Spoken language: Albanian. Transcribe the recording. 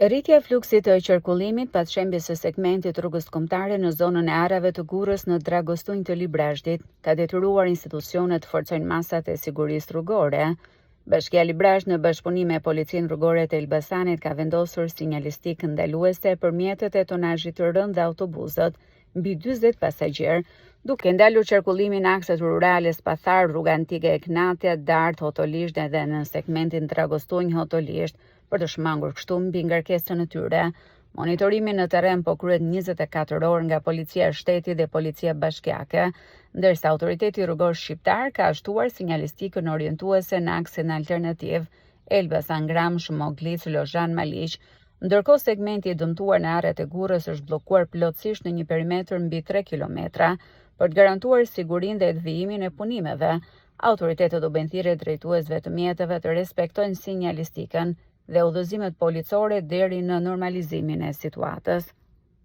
Rritja e fluksit të qarkullimit pas shembjes së segmentit rrugës kombëtare në zonën e arave të Gurës në dragostunj të Librashtit ka detyruar institucionet të forcojnë masat e sigurisë rrugore. Bashkia Librasht në bashkëpunim me Policinë Rrugore të Elbasanit ka vendosur sinjalistikë ndaluese për mjetet e tonazhit të rënd dhe autobusët mbi 40 pasagjerë, duke ndalur qarkullimin në akset rurale Spathar, rruga antike e Knatja, Dart, Hotolisht edhe në segmentin Dragostunj Hotolisht, për të shmangur kështu mbi ngarkesën e tyre. Monitorimi në terren po kryhet 24 orë nga Policia e Shtetit dhe Policia Bashkiake, ndërsa Autoriteti Rrugor Shqiptar ka shtuar sinjalistikën orientuese në aksin alternativ Elbasan-Gramsh-Moglic-Lozhan-Maliq, ndërkohë segmenti i dëmtuar në arret e Gurës është bllokuar plotësisht në një perimetër mbi 3 kilometra për të garantuar sigurinë dhe devijimin e punimeve. Autoritetet do bëjnë thirrje drejtuesve të mjeteve të respektojnë sinjalistikën dhe udhëzimet policore deri në normalizimin e situatës.